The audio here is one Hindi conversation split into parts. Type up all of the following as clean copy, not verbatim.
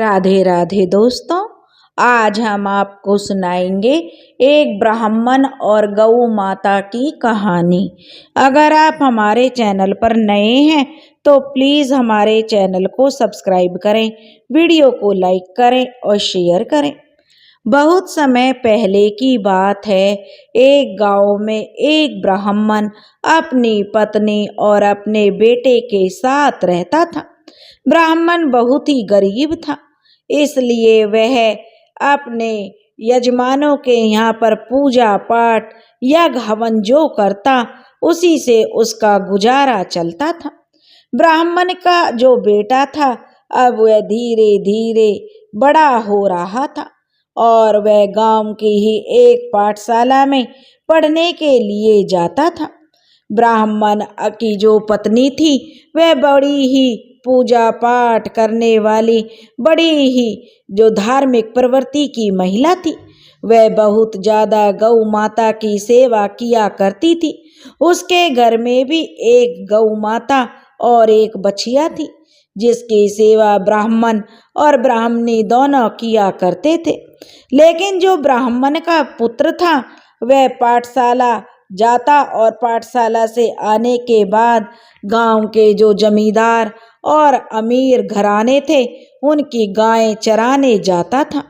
राधे राधे दोस्तों, आज हम आपको सुनाएंगे एक ब्राह्मण और गौ माता की कहानी। अगर आप हमारे चैनल पर नए हैं तो प्लीज़ हमारे चैनल को सब्सक्राइब करें, वीडियो को लाइक करें और शेयर करें। बहुत समय पहले की बात है, एक गांव में एक ब्राह्मण अपनी पत्नी और अपने बेटे के साथ रहता था। ब्राह्मण बहुत ही गरीब था, इसलिए वह अपने यजमानों के यहाँ पर पूजा पाठ यज्ञ हवन जो करता उसी से उसका गुजारा चलता था। ब्राह्मण का जो बेटा था अब वह धीरे धीरे बड़ा हो रहा था और वह गांव की ही एक पाठशाला में पढ़ने के लिए जाता था। ब्राह्मण की जो पत्नी थी वह बड़ी ही पूजा पाठ करने वाली, बड़ी ही जो धार्मिक प्रवृत्ति की महिला थी। वह बहुत ज़्यादा गौ माता की सेवा किया करती थी। उसके घर में भी एक गौ माता और एक बछिया थी, जिसकी सेवा ब्राह्मण और ब्राह्मणी दोनों किया करते थे। लेकिन जो ब्राह्मण का पुत्र था वह पाठशाला जाता और पाठशाला से आने के बाद गांव के जो जमींदार और अमीर घराने थे उनकी गायें चराने जाता था।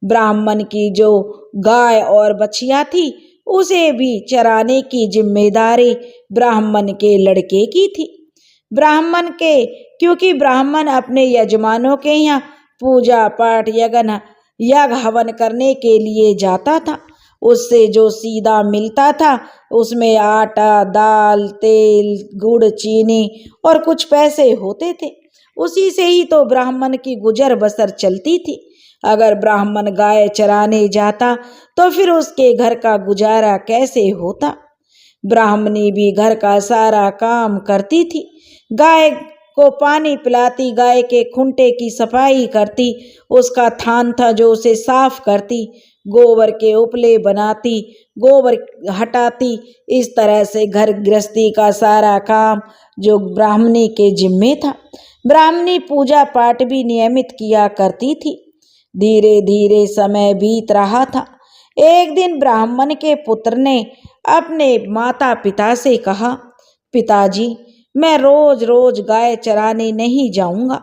ब्राह्मण की जो गाय और बछिया थी उसे भी चराने की जिम्मेदारी ब्राह्मण के लड़के की थी। क्योंकि ब्राह्मण अपने यजमानों के यहाँ पूजा पाठ यज्ञ हवन करने के लिए जाता था, उससे जो सीधा मिलता था उसमें आटा, दाल, तेल, गुड़, चीनी और कुछ पैसे होते थे। उसी से ही तो ब्राह्मण की गुजर बसर चलती थी। अगर ब्राह्मण गाय चराने जाता तो फिर उसके घर का गुजारा कैसे होता। ब्राह्मणी भी घर का सारा काम करती थी, गाय को पानी पिलाती, गाय के खूंटे की सफाई करती, उसका थान था जो उसे साफ करती, गोबर के उपले बनाती, गोबर हटाती। इस तरह से घर गृहस्थी का सारा काम जो ब्राह्मणी के जिम्मे था। ब्राह्मणी पूजा पाठ भी नियमित किया करती थी। धीरे धीरे समय बीत रहा था। एक दिन ब्राह्मण के पुत्र ने अपने माता पिता से कहा, पिताजी, मैं रोज रोज गाय चराने नहीं जाऊंगा।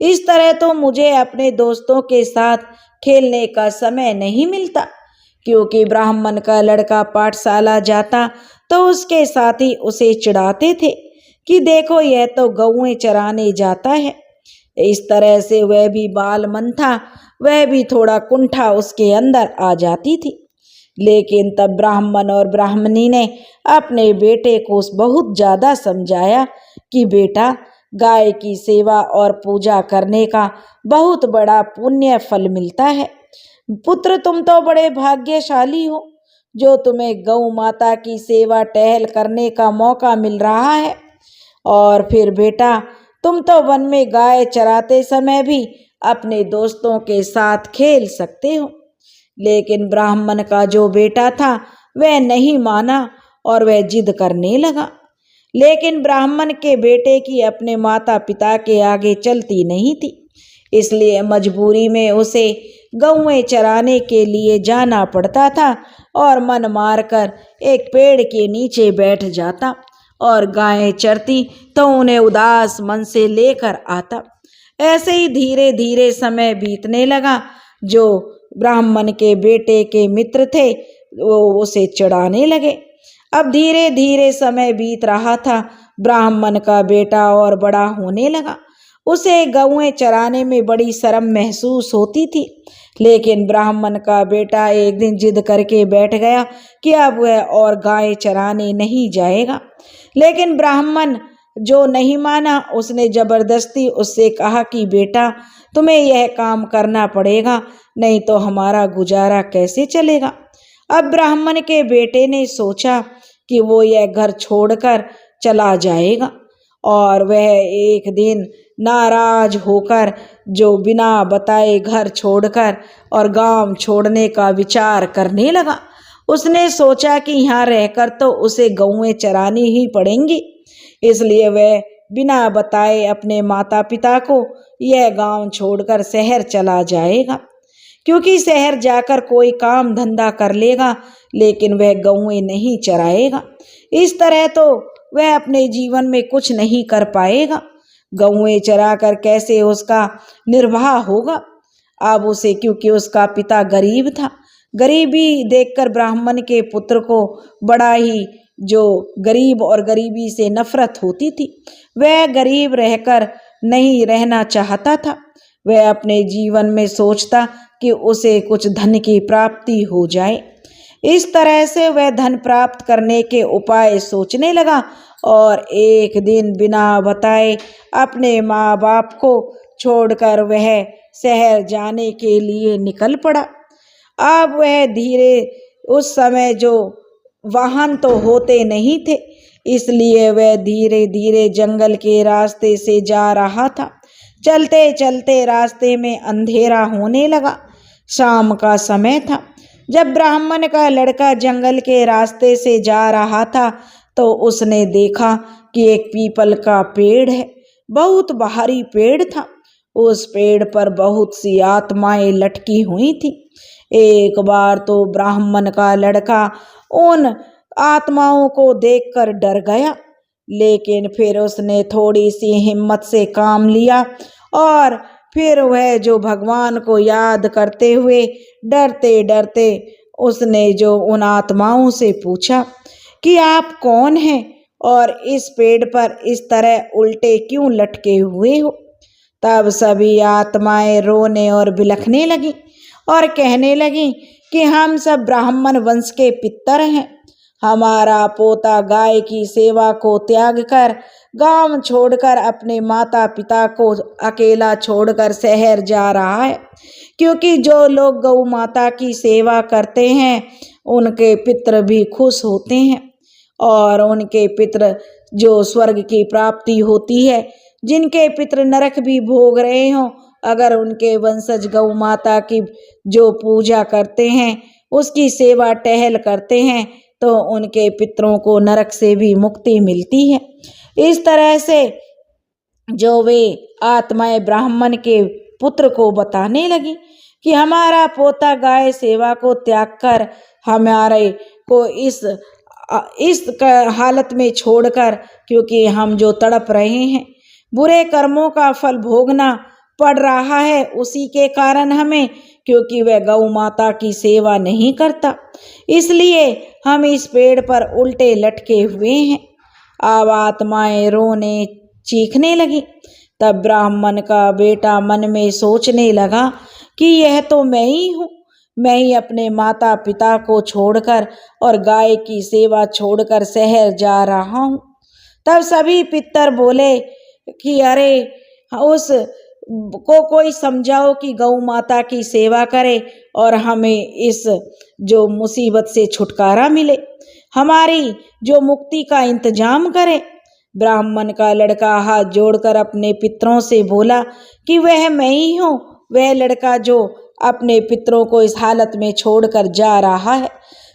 इस तरह तो मुझे अपने दोस्तों के साथ खेलने का समय नहीं मिलता। क्योंकि ब्राह्मण का लड़का पाठशाला जाता तो उसके साथी उसे चिढ़ाते थे कि देखो यह तो गौएं चराने जाता है। इस तरह से वह भी बाल मन था, वह भी थोड़ा कुंठा उसके अंदर आ जाती थी। लेकिन तब ब्राह्मण और ब्राह्मणी ने अपने बेटे को बहुत ज़्यादा समझाया कि बेटा, गाय की सेवा और पूजा करने का बहुत बड़ा पुण्य फल मिलता है। पुत्र, तुम तो बड़े भाग्यशाली हो जो तुम्हें गौ माता की सेवा टहल करने का मौका मिल रहा है। और फिर बेटा, तुम तो वन में गाय चराते समय भी अपने दोस्तों के साथ खेल सकते हो। लेकिन ब्राह्मण का जो बेटा था वह नहीं माना और वह जिद करने लगा। लेकिन ब्राह्मण के बेटे की अपने माता पिता के आगे चलती नहीं थी, इसलिए मजबूरी में उसे गौएं चराने के लिए जाना पड़ता था और मन मारकर एक पेड़ के नीचे बैठ जाता और गायें चरती तो उन्हें उदास मन से लेकर आता। ऐसे ही धीरे धीरे समय बीतने लगा। जो ब्राह्मण के बेटे के मित्र थे वो उसे चिढ़ाने लगे। अब धीरे धीरे समय बीत रहा था। ब्राह्मण का बेटा और बड़ा होने लगा। उसे गौएं चराने में बड़ी शर्म महसूस होती थी। लेकिन ब्राह्मण का बेटा एक दिन जिद करके बैठ गया कि अब वह और गाय चराने नहीं जाएगा। लेकिन ब्राह्मण जो नहीं माना, उसने जबरदस्ती उससे कहा कि बेटा, तुम्हें यह काम करना पड़ेगा, नहीं तो हमारा गुजारा कैसे चलेगा। अब ब्राह्मण के बेटे ने सोचा कि वो यह घर छोड़कर चला जाएगा और वह एक दिन नाराज होकर जो बिना बताए घर छोड़कर और गांव छोड़ने का विचार करने लगा। उसने सोचा कि यहाँ रहकर तो उसे गौएं चरानी ही पड़ेंगी, इसलिए वह बिना बताए अपने माता पिता को यह गांव छोड़कर शहर चला जाएगा, क्योंकि शहर जाकर कोई काम धंधा कर लेगा लेकिन वह गौएं नहीं चराएगा। इस तरह तो वह अपने जीवन में कुछ नहीं कर पाएगा। गौएं चराकर कैसे उसका निर्वाह होगा। अब उसे, क्योंकि उसका पिता गरीब था, गरीबी देखकर ब्राह्मण के पुत्र को बड़ा ही जो गरीब और गरीबी से नफरत होती थी। वह गरीब रहकर नहीं रहना चाहता था। वह अपने जीवन में सोचता कि उसे कुछ धन की प्राप्ति हो जाए। इस तरह से वह धन प्राप्त करने के उपाय सोचने लगा और एक दिन बिना बताए अपने माँ बाप को छोड़कर वह शहर जाने के लिए निकल पड़ा। अब वह धीरे, उस समय जो वाहन तो होते नहीं थे, इसलिए वह धीरे धीरे जंगल के रास्ते से जा रहा था। चलते चलते रास्ते में अंधेरा होने लगा। शाम का समय था। जब ब्राह्मण का लड़का जंगल के रास्ते से जा रहा था तो उसने देखा कि एक पीपल का पेड़ है। बहुत भारी पेड़ था। उस पेड़ पर बहुत सी आत्माएं लटकी हुई थी। एक बार तो ब्राह्मण का लड़का उन आत्माओं को देखकर डर गया, लेकिन फिर उसने थोड़ी सी हिम्मत से काम लिया और फिर वह जो भगवान को याद करते हुए डरते डरते उसने जो उन आत्माओं से पूछा कि आप कौन हैं और इस पेड़ पर इस तरह उल्टे क्यों लटके हुए हो। तब सभी आत्माएं रोने और बिलखने लगी और कहने लगी कि हम सब ब्राह्मण वंश के पितर हैं। हमारा पोता गाय की सेवा को त्याग कर गांव छोड़कर अपने माता पिता को अकेला छोड़कर शहर जा रहा है, क्योंकि जो लोग गौ माता की सेवा करते हैं उनके पितर भी खुश होते हैं और उनके पितर जो स्वर्ग की प्राप्ति होती है। जिनके पितर नरक भी भोग रहे हों, अगर उनके वंशज गौ माता की जो पूजा करते हैं, उसकी सेवा टहल करते हैं, तो उनके पितरों को नरक से भी मुक्ति मिलती है। इस तरह से जो वे आत्माएं ब्राह्मण के पुत्र को बताने लगी कि हमारा पोता गाय सेवा को त्याग कर हमारे को इस हालत में छोड़कर, क्योंकि हम जो तड़प रहे हैं, बुरे कर्मों का फल भोगना पड़ रहा है उसी के कारण हमें, क्योंकि वह गौ माता की सेवा नहीं करता, इसलिए हम इस पेड़ पर उल्टे लटके हुए हैं। अब आत्माएं रोने चीखने लगी। तब ब्राह्मण का बेटा मन में सोचने लगा कि यह तो मैं ही हूँ। मैं ही अपने माता पिता को छोड़कर और गाय की सेवा छोड़कर शहर जा रहा हूँ। तब सभी पितर बोले कि अरे उस को कोई समझाओ कि गौ माता की सेवा करे और हमें इस जो मुसीबत से छुटकारा मिले, हमारी जो मुक्ति का इंतजाम करे। ब्राह्मण का लड़का हाथ जोड़कर अपने पितरों से बोला कि वह मैं ही हूँ, वह लड़का जो अपने पितरों को इस हालत में छोड़कर जा रहा है,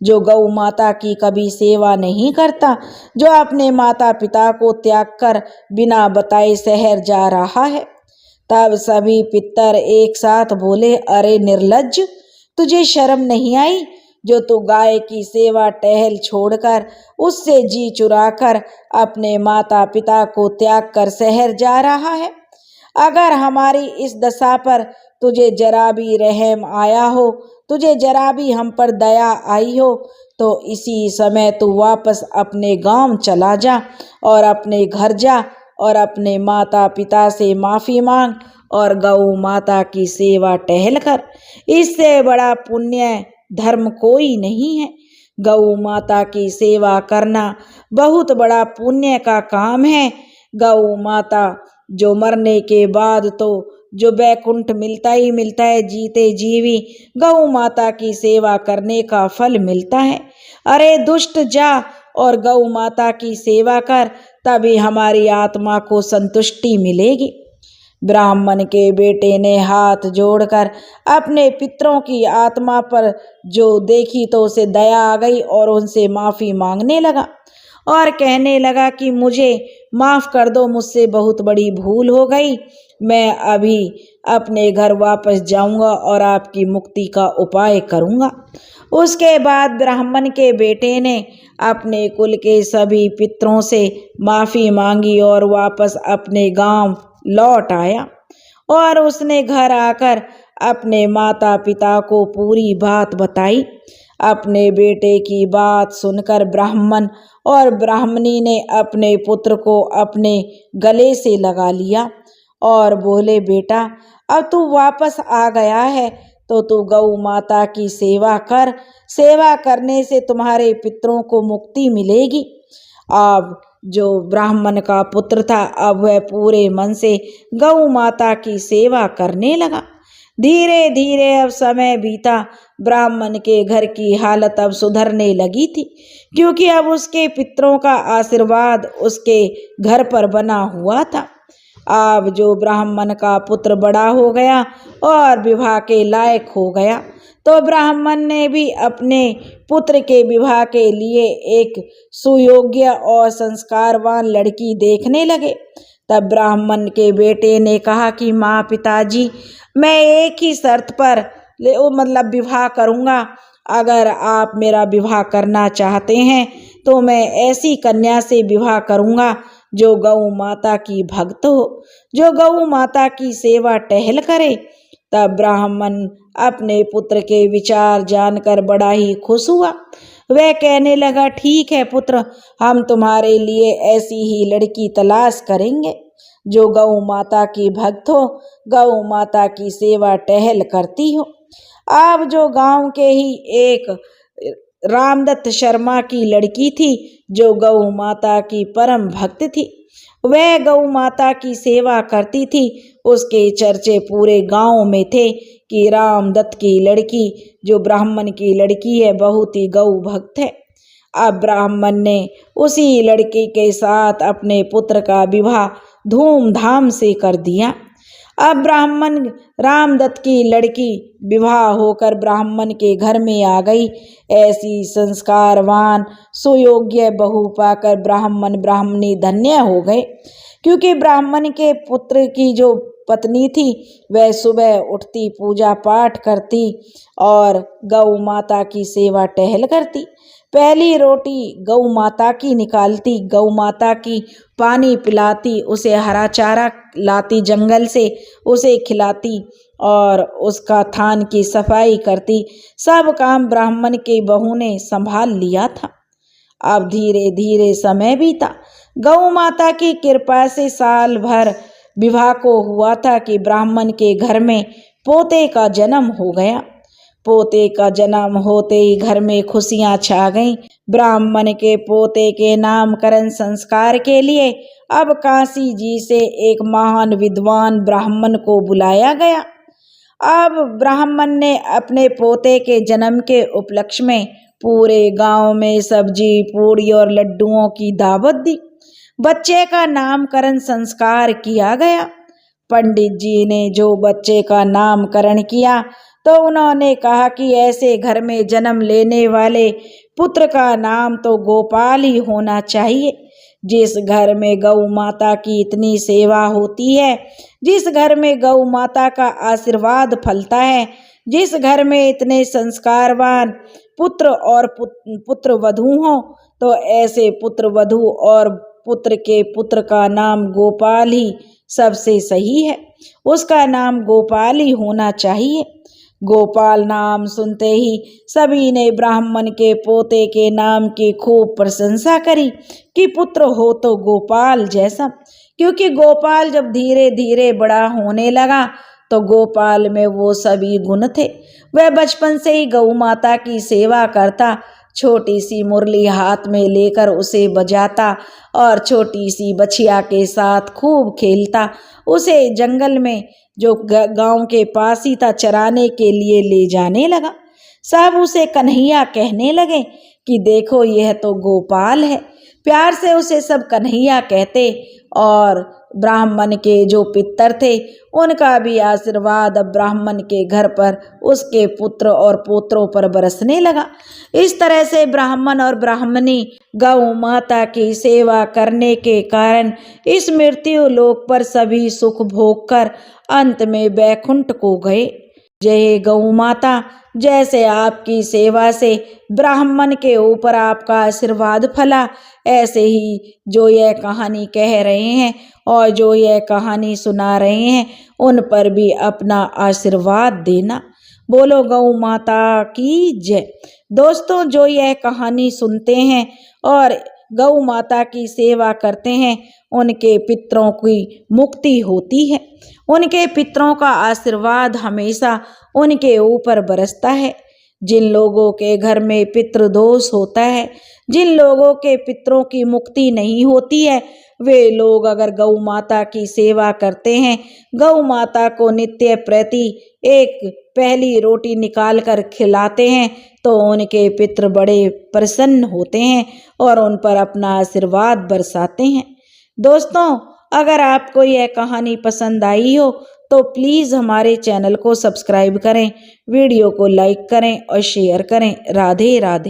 जो गौ माता की कभी सेवा नहीं करता, जो अपने माता पिता को त्याग कर बिना बताए शहर जा रहा है। तब सभी पितर एक साथ बोले, अरे निर्लज्ज, तुझे शर्म नहीं आई जो तू गाय की सेवा टहल छोड़कर उससे जी चुराकर अपने माता पिता को त्याग कर शहर जा रहा है। अगर हमारी इस दशा पर तुझे जरा भी रहम आया हो, तुझे जरा भी हम पर दया आई हो, तो इसी समय तू वापस अपने गांव चला जा और अपने घर जा और अपने माता पिता से माफ़ी मांग और गौ माता की सेवा टहल कर। इससे बड़ा पुण्य धर्म कोई नहीं है। गौ माता की सेवा करना बहुत बड़ा पुण्य का काम है। गौ माता जो मरने के बाद तो जो वैकुंठ मिलता ही मिलता है, जीते जीवी गौ माता की सेवा करने का फल मिलता है। अरे दुष्ट, जा और गौ माता की सेवा कर, तभी हमारी आत्मा को संतुष्टि मिलेगी। ब्राह्मण के बेटे ने हाथ जोड़कर अपने पितरों की आत्मा पर जो देखी तो उसे दया आ गई और उनसे माफ़ी मांगने लगा और कहने लगा कि मुझे माफ़ कर दो, मुझसे बहुत बड़ी भूल हो गई। मैं अभी अपने घर वापस जाऊंगा और आपकी मुक्ति का उपाय करूंगा। उसके बाद ब्राह्मण के बेटे ने अपने कुल के सभी पितरों से माफ़ी मांगी और वापस अपने गांव लौट आया और उसने घर आकर अपने माता पिता को पूरी बात बताई। अपने बेटे की बात सुनकर ब्राह्मण और ब्राह्मणी ने अपने पुत्र को अपने गले से लगा लिया और बोले, बेटा अब तू वापस आ गया है तो तू गौ माता की सेवा कर। सेवा करने से तुम्हारे पितरों को मुक्ति मिलेगी। अब जो ब्राह्मण का पुत्र था अब वह पूरे मन से गौ माता की सेवा करने लगा। धीरे धीरे अब समय बीता। ब्राह्मण के घर की हालत अब सुधरने लगी थी, क्योंकि अब उसके पितरों का आशीर्वाद उसके घर पर बना हुआ था। अब जो ब्राह्मण का पुत्र बड़ा हो गया और विवाह के लायक हो गया, तो ब्राह्मण ने भी अपने पुत्र के विवाह के लिए एक सुयोग्य और संस्कारवान लड़की देखने लगे। तब ब्राह्मण के बेटे ने कहा कि माँ पिताजी, मैं एक ही शर्त पर विवाह करूँगा। अगर आप मेरा विवाह करना चाहते हैं तो मैं ऐसी कन्या से विवाह करूँगा जो गौ माता की भक्त हो, जो गौ माता की सेवा टहल करे। तब ब्राह्मण अपने पुत्र के विचार जानकर बड़ा ही खुश हुआ। वह कहने लगा, ठीक है पुत्र, हम तुम्हारे लिए ऐसी ही लड़की तलाश करेंगे जो गौ माता की भक्त हो, गौ माता की सेवा टहल करती हो। अब जो गांव के ही एक रामदत्त शर्मा की लड़की थी जो गौ माता की परम भक्त थी, वह गौ माता की सेवा करती थी। उसके चर्चे पूरे गांव में थे कि रामदत्त की लड़की जो ब्राह्मण की लड़की है बहुत ही गौ भक्त है। अब ब्राह्मण ने उसी लड़की के साथ अपने पुत्र का विवाह धूमधाम से कर दिया। अब ब्राह्मण रामदत्त की लड़की विवाह होकर ब्राह्मण के घर में आ गई। ऐसी संस्कारवान सुयोग्य बहू पाकर ब्राह्मण ब्राह्मणी धन्य हो गए, क्योंकि ब्राह्मण के पुत्र की जो पत्नी थी वह सुबह उठती, पूजा पाठ करती और गौ माता की सेवा टहल करती। पहली रोटी गौ माता की निकालती, गौ माता की पानी पिलाती, उसे हरा चारा लाती जंगल से, उसे खिलाती और उसका थान की सफाई करती। सब काम ब्राह्मण की बहू ने संभाल लिया था। अब धीरे धीरे समय बीता। गौ माता की कृपा से साल भर विवाह को हुआ था कि ब्राह्मण के घर में पोते का जन्म हो गया। पोते का जन्म होते ही घर में खुशियां छा गईं। ब्राह्मण के पोते के नामकरण संस्कार के लिए अब काशी जी से एक महान विद्वान ब्राह्मण को बुलाया गया। अब ब्राह्मण ने अपने पोते के जन्म के उपलक्ष्य में पूरे गांव में सब्जी, पूड़ी और लड्डुओं की दावत दी। बच्चे का नामकरण संस्कार किया गया। पंडित जी ने जो बच्चे का नामकरण किया तो उन्होंने कहा कि ऐसे घर में जन्म लेने वाले पुत्र का नाम तो गोपाल ही होना चाहिए। जिस घर में गौ माता की इतनी सेवा होती है, जिस घर में गौ माता का आशीर्वाद फलता है, जिस घर में इतने संस्कारवान पुत्र और पुत्र वधू हो, तो ऐसे पुत्र वधू और पुत्र के पुत्र का नाम गोपाल ही सबसे सही है। उसका नाम गोपाल ही होना चाहिए। गोपाल नाम सुनते ही सभी ने ब्राह्मण के पोते के नाम की खूब प्रशंसा करी कि पुत्र हो तो गोपाल जैसा। क्योंकि गोपाल जब धीरे धीरे बड़ा होने लगा तो गोपाल में वो सभी गुण थे। वह बचपन से ही गौ माता की सेवा करता, छोटी सी मुरली हाथ में लेकर उसे बजाता और छोटी सी बछिया के साथ खूब खेलता। उसे जंगल में जो गांव के पास ही था चराने के लिए ले जाने लगा। सब उसे कन्हैया कहने लगे कि देखो यह तो गोपाल है। प्यार से उसे सब कन्हैया कहते। और ब्राह्मण के जो पितर थे उनका भी आशीर्वाद अब ब्राह्मण के घर पर, उसके पुत्र और पोत्रों पर बरसने लगा। इस तरह से ब्राह्मण और ब्राह्मणी गौ माता की सेवा करने के कारण इस मृत्यु लोक पर सभी सुख भोग कर अंत में बैकुंठ को गए। जय गौ माता, जैसे आपकी सेवा से ब्राह्मण के ऊपर आपका आशीर्वाद फला, ऐसे ही जो यह कहानी कह रहे हैं और जो यह कहानी सुना रहे हैं उन पर भी अपना आशीर्वाद देना। बोलो गौ माता की जय। दोस्तों, जो यह कहानी सुनते हैं और गौ माता की सेवा करते हैं उनके पितरों की मुक्ति होती है। उनके पितरों का आशीर्वाद हमेशा उनके ऊपर बरसता है। जिन लोगों के घर में पितृदोष होता है, जिन लोगों के पितरों की मुक्ति नहीं होती है, वे लोग अगर गौ माता की सेवा करते हैं, गौ माता को नित्य प्रति एक पहली रोटी निकाल कर खिलाते हैं, तो उनके पितृ बड़े प्रसन्न होते हैं और उन पर अपना आशीर्वाद बरसाते हैं। दोस्तों, अगर आपको यह कहानी पसंद आई हो तो प्लीज़ हमारे चैनल को सब्सक्राइब करें, वीडियो को लाइक करें और शेयर करें। राधे राधे।